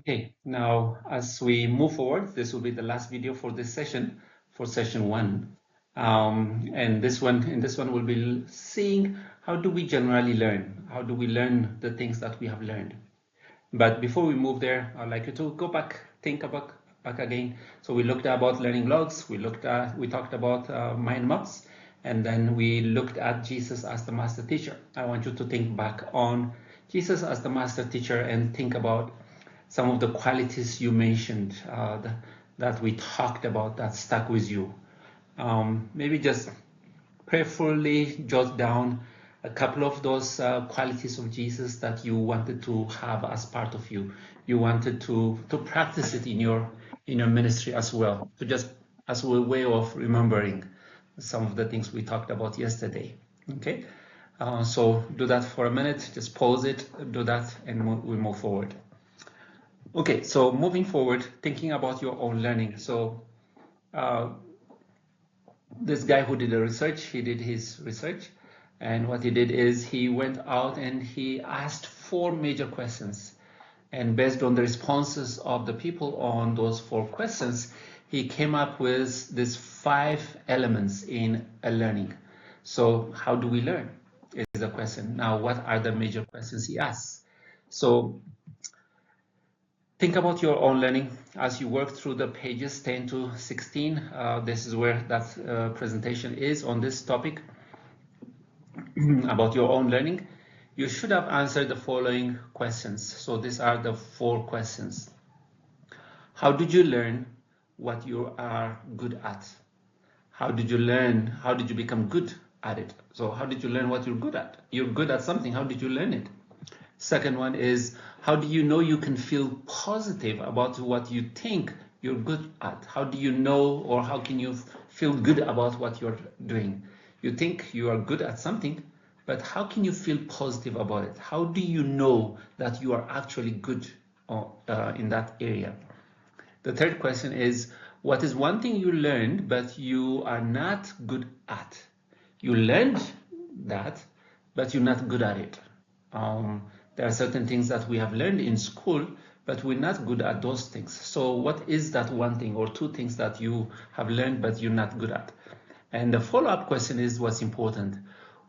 Okay, now as we move forward, this will be the last video for this session, for session one. And in this one, we'll be seeing how do we generally learn? How do we learn the things that we have learned? But before we move there, I'd like you to go back, think about back again. So we looked about learning logs, we talked about mind maps, and then we looked at Jesus as the master teacher. I want you to think back on Jesus as the master teacher and think about some of the qualities you mentioned that we talked about that stuck with you. Maybe just prayerfully jot down a couple of those qualities of Jesus that you wanted to have as part of you. You wanted to practice it in your ministry as well, to just as a way of remembering some of the things we talked about yesterday. Okay, so do that for a minute. Just pause it, do that, and we move forward. Okay, so moving forward, thinking about your own learning. So this guy who did the research, he did his research, and what he did is he went out and he asked 4 major questions. And based on the responses of the people on those 4 questions, he came up with these 5 elements in a learning. So how do we learn is the question. Now, what are the major questions he asked? So think about your own learning as you work through the pages 10 to 16. This is where that presentation is on this topic about your own learning. You should have answered the following questions. So these are the 4 questions. How did you learn what you are good at? How did you learn? How did you become good at it? So how did you learn what you're good at? You're good at something. How did you learn it? Second one is, how do you know you can feel positive about what you think you're good at? How do you know, or how can you feel good about what you're doing? You think you are good at something, but how can you feel positive about it? How do you know that you are actually good in that area? The third question is, what is one thing you learned but you are not good at? You learned that, but you're not good at it. There are certain things that we have learned in school, but we're not good at those things. So what is that one thing or 2 things that you have learned but you're not good at? And the follow-up question is what's important.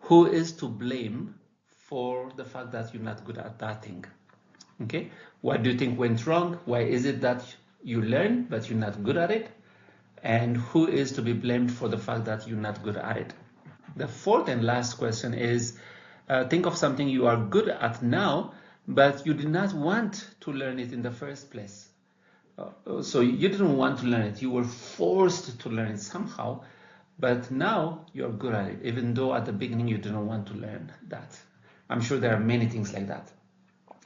Who is to blame for the fact that you're not good at that thing? Okay, what do you think went wrong? Why is it that you learn but you're not good at it? And who is to be blamed for the fact that you're not good at it? The fourth and last question is, think of something you are good at now, but you did not want to learn it in the first place. So you didn't want to learn it. You were forced to learn it somehow, but now you're good at it, even though at the beginning you didn't want to learn that. I'm sure there are many things like that.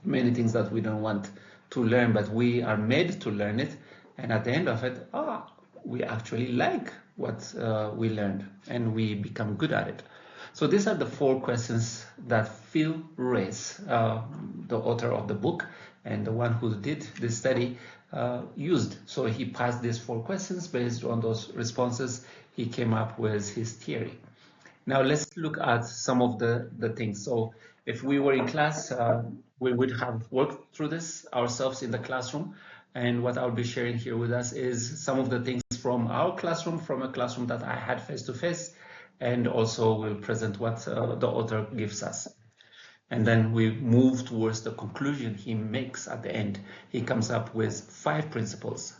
Many things that we don't want to learn, but we are made to learn it. And at the end of it, we actually like what we learned and we become good at it. So these are the 4 questions that Phil Race, the author of the book and the one who did this study, used. So he passed these 4 questions. Based on those responses, he came up with his theory. Now let's look at some of the things. So if we were in class, we would have worked through this ourselves in the classroom. And what I'll be sharing here with us is some of the things from our classroom, from a classroom that I had face-to-face, and also we'll present what the author gives us. And then we move towards the conclusion he makes at the end. He comes up with 5 principles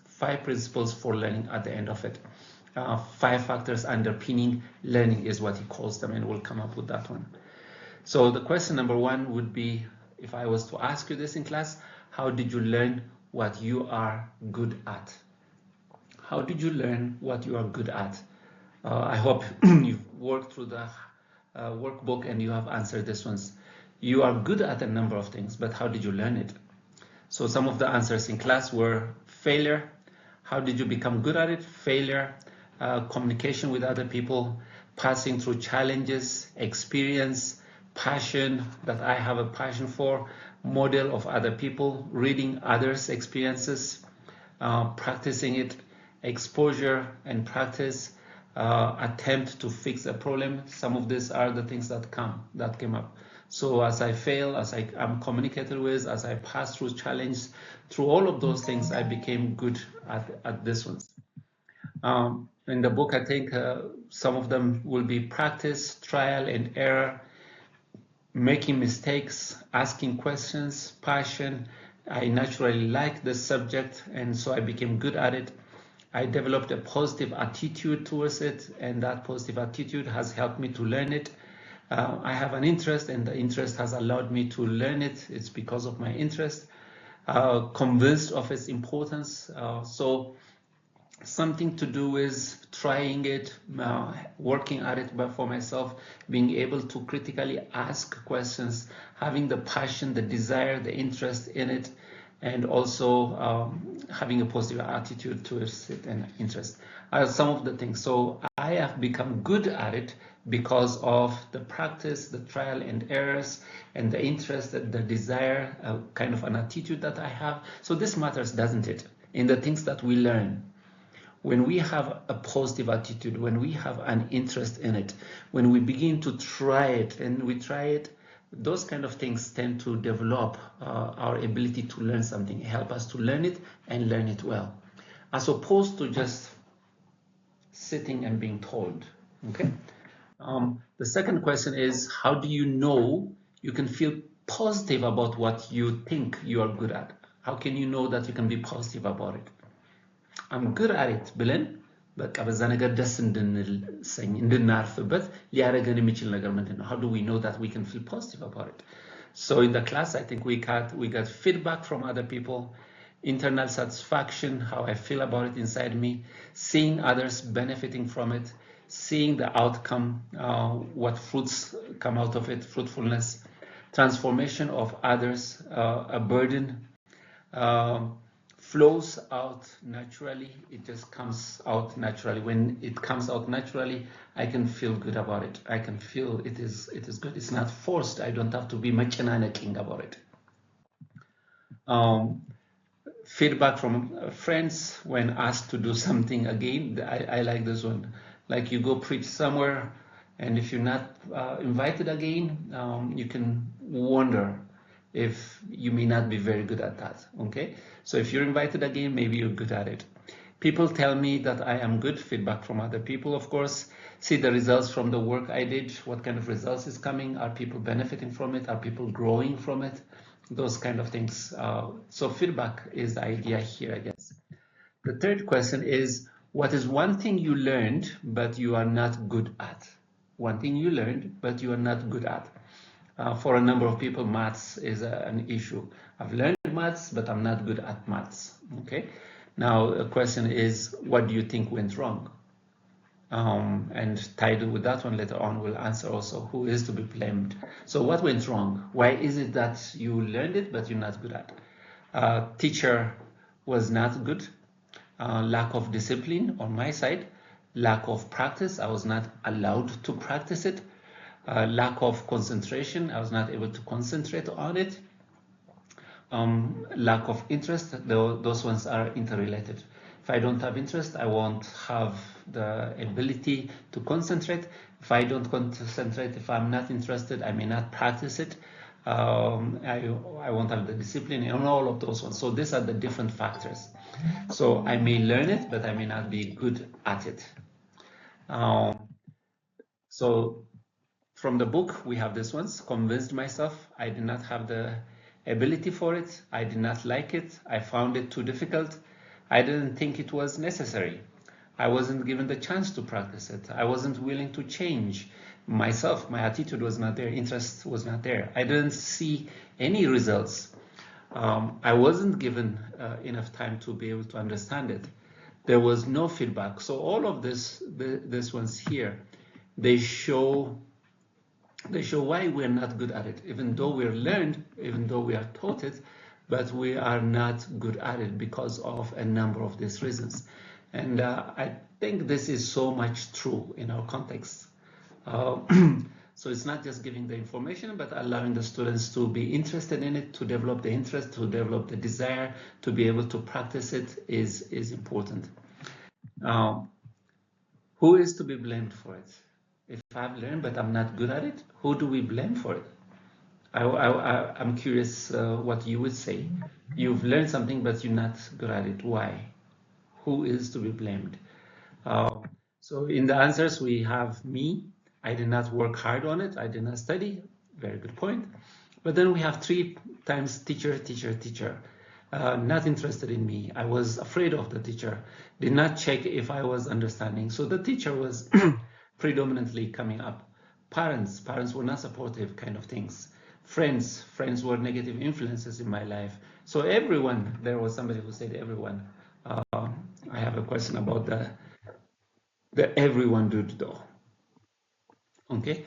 for learning at the end of it. 5 factors underpinning learning is what he calls them, and we'll come up with that one. So the question number 1 would be, if I was to ask you this in class, how did you learn what you are good at? How did you learn what you are good at? I hope you've worked through the workbook and you have answered these ones. You are good at a number of things, but how did you learn it? So some of the answers in class were failure. How did you become good at it? Failure. Communication with other people, passing through challenges, experience, passion, that I have a passion for, model of other people, reading others' experiences, practicing it, exposure and practice, attempt to fix a problem. Some of these are the things that came up. So as I fail, as I'm communicated with, as I pass through challenges, through all of those things, I became good at this one. In the book, I think some of them will be practice, trial and error, making mistakes, asking questions, passion. I naturally like the subject, and so I became good at it. I developed a positive attitude towards it, and that positive attitude has helped me to learn it. I have an interest, and the interest has allowed me to learn it. It's because of my interest. Convinced of its importance. So something to do with trying it, working at it for myself, being able to critically ask questions, having the passion, the desire, the interest in it, and also having a positive attitude towards it and interest are some of the things. So I have become good at it because of the practice, the trial and errors, and the interest, the desire, kind of an attitude that I have. So this matters, doesn't it? In the things that we learn. When we have a positive attitude, when we have an interest in it, when we begin to try it and we try it, those kind of things tend to develop our ability to learn something, help us to learn it and learn it well, as opposed to just sitting and being told. Okay. The second question is, how do you know you can feel positive about what you think you are good at? How can you know that you can be positive about it? I'm good at it ብለን በቃ በዛ ነገር ደስ እንድናርፍበት ሊያደርገን የሚችል ነገር ምንድን ነው? How do we know that we can feel positive about it? So in the class, I think we got feedback from other people, internal satisfaction, how I feel about it inside me, seeing others benefiting from it, seeing the outcome, what fruits come out of it, fruitfulness, transformation of others, a burden, flows out naturally. It just comes out naturally. When it comes out naturally, I can feel good about it. I can feel it is good. It's not forced. I don't have to be machinaking about it. Feedback from friends when asked to do something again. I like this one. Like you go preach somewhere, and if you're not invited again, you can wonder if you may not be very good at that. Okay, so if you're invited again, maybe you're good at it. People tell me that I am good. Feedback from other people, of course. See the results from the work I did. What kind of results is coming? Are people benefiting from it? Are people growing from it? Those kind of things. So feedback is the idea here, I guess. The third question is, what is one thing you learned but you are not good at? One thing you learned but you are not good at. For a number of people, maths is an issue. I've learned maths, but I'm not good at maths. Okay. Now, the question is, what do you think went wrong? And tied with that one later on, we'll answer also who is to be blamed. So what went wrong? Why is it that you learned it, but you're not good at? Teacher was not good. Lack of discipline on my side. Lack of practice. I was not allowed to practice it. Lack of concentration. I was not able to concentrate on it. Lack of interest. Those ones are interrelated. If I don't have interest, I won't have the ability to concentrate. If I don't concentrate, if I'm not interested, I may not practice it. I won't have the discipline and all of those ones. So these are the different factors. So I may learn it, but I may not be good at it. So from the book, we have this ones. Convinced myself I did not have the ability for it. I did not like it. I found it too difficult. I didn't think it was necessary. I wasn't given the chance to practice it. I wasn't willing to change myself. My attitude was not there. Interest was not there. I didn't see any results. I wasn't given enough time to be able to understand it. There was no feedback. So all of this ones here, they show why we're not good at it, even though we're learned, even though we are taught it, but we are not good at it because of a number of these reasons. And I think this is so much true in our context. So it's not just giving the information, but allowing the students to be interested in it, to develop the interest, to develop the desire, to be able to practice it is important. Who is to be blamed for it? If I've learned but I'm not good at it, who do we blame for it? I'm curious what you would say. You've learned something, but you're not good at it. Why? Who is to be blamed? Uh, so in the answers, we have me. I did not work hard on it. I did not study. Very good point. But then we have 3 times teacher, teacher, teacher. Not interested in me. I was afraid of the teacher. Did not check if I was understanding. So the teacher was predominantly coming up. Parents were not supportive, kind of things. Friends were negative influences in my life. So everyone, there was somebody who said everyone. I have a question about the everyone dude though. Okay.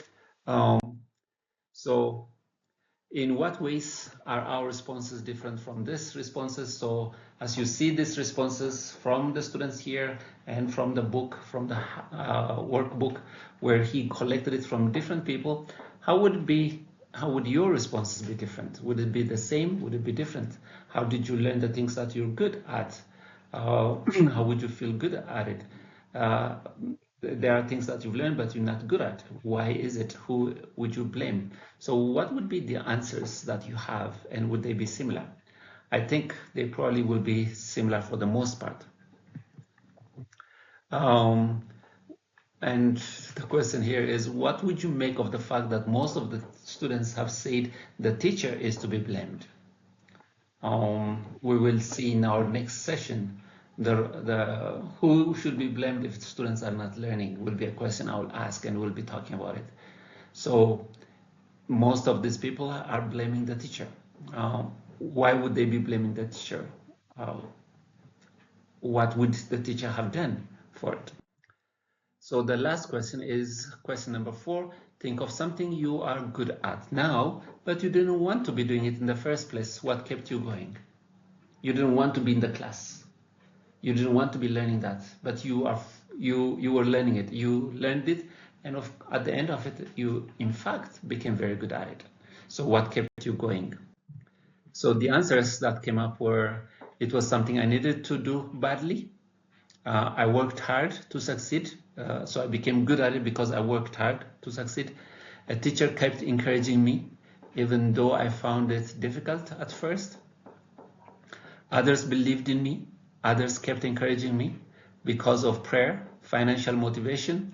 So in what ways are our responses different from these responses? So as you see these responses from the students here and from the book, from the workbook where he collected it from different people, how would it be? How would your responses be different? Would it be the same? Would it be different? How did you learn the things that you're good at? How would you feel good at it? Uh, there are things that you've learned but you're not good at. Why is it? Who would you blame? So what would be the answers that you have, and would they be similar? I think they probably will be similar for the most part. And the question here is, what would you make of the fact that most of the students have said the teacher is to be blamed? We will see in our next session the who should be blamed if students are not learning will be a question I will ask, and we'll be talking about it. So most of these people are blaming the teacher. Why would they be blaming the teacher? What would the teacher have done for it? So the last question is question number 4. Think of something you are good at now, but you didn't want to be doing it in the first place. What kept you going? You didn't want to be in the class. You didn't want to be learning that, but you were learning it. You learned it, and at the end of it, you in fact became very good at it. So what kept you going? So the answers that came up were, it was something I needed to do badly. I worked hard to succeed, so I became good at it because I worked hard to succeed. A teacher kept encouraging me, even though I found it difficult at first. Others believed in me. Others kept encouraging me because of prayer, financial motivation,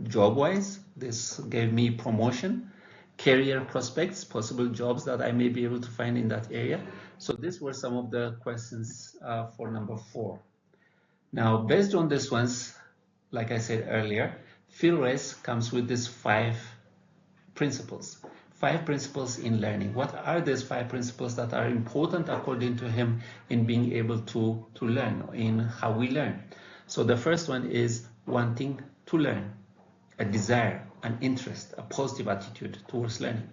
job-wise. This gave me promotion, career prospects, possible jobs that I may be able to find in that area. So these were some of the questions for number 4. Now, based on these ones, like I said earlier, Phil Race comes with these 5 principles. 5 principles in learning. What are these 5 principles that are important according to him in being able to learn, in how we learn? So the first one is wanting to learn, a desire, an interest, a positive attitude towards learning.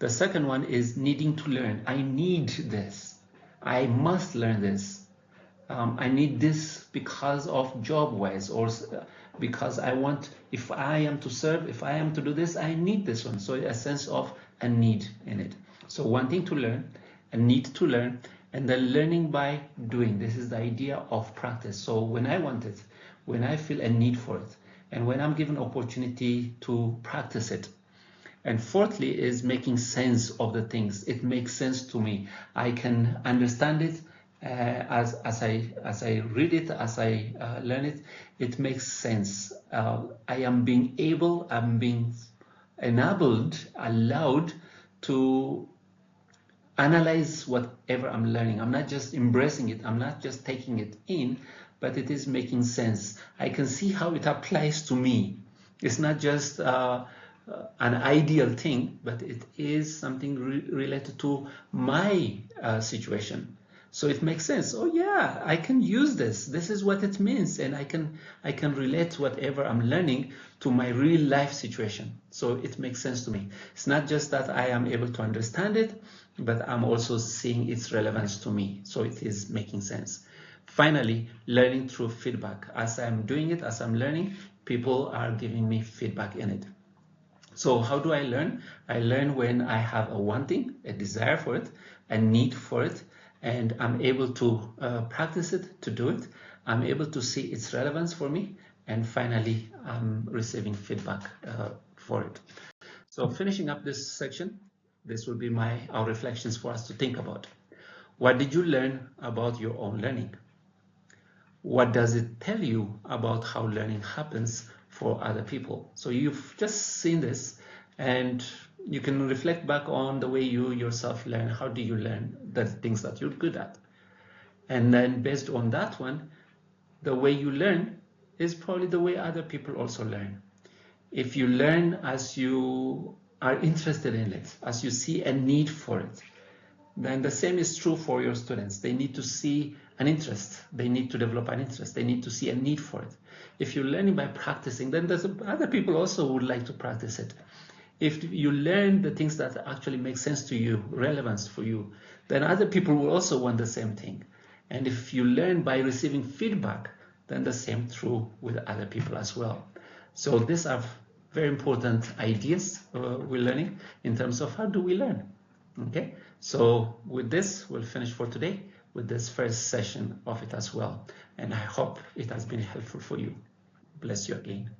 The second one is needing to learn. I need this. I must learn this. I need this because of job-wise, or because I want, if I am to serve, if I am to do this, I need this one. So a sense of a need in it. So wanting to learn, a need to learn, and then learning by doing. This is the idea of practice. So when I want it, when I feel a need for it, and when I'm given opportunity to practice it. And fourthly is making sense of the things. It makes sense to me. I can understand it as I read it, as I learn it. It makes sense. I am being able, I'm being enabled, allowed to analyze whatever I'm learning. I'm not just embracing it. I'm not just taking it in, but it is making sense. I can see how it applies to me. It's not just an ideal thing, but it is something related to my situation. So it makes sense. Oh yeah, I can use this. This is what it means, and I can relate whatever I'm learning to my real life situation. So it makes sense to me. It's not just that I am able to understand it, but I'm also seeing its relevance to me. So it is making sense. Finally, learning through feedback. As I'm doing it, as I'm learning, people are giving me feedback in it. So how do I learn? I learn when I have a wanting, a desire for it, a need for it, and I'm able to practice it, to do it. I'm able to see its relevance for me, and finally, I'm receiving feedback for it. So finishing up this section, This will be our reflections for us to think about. What did you learn about your own learning? What does it tell you about how learning happens for other people? So you've just seen this, and you can reflect back on the way you yourself learn. How do you learn the things that you're good at? And then based on that one, the way you learn is probably the way other people also learn. If you learn as you are interested in it, as you see a need for it, then the same is true for your students. They need to see an interest. They need to develop an interest. They need to see a need for it. If you're learning by practicing, then there's other people also would like to practice it. If you learn the things that actually make sense to you, relevance for you, then other people will also want the same thing. And if you learn by receiving feedback, then the same true with other people as well. So these are very important ideas we're learning in terms of how do we learn. Okay, so with this, we'll finish for today with this first session of it as well. And I hope it has been helpful for you. Bless you again.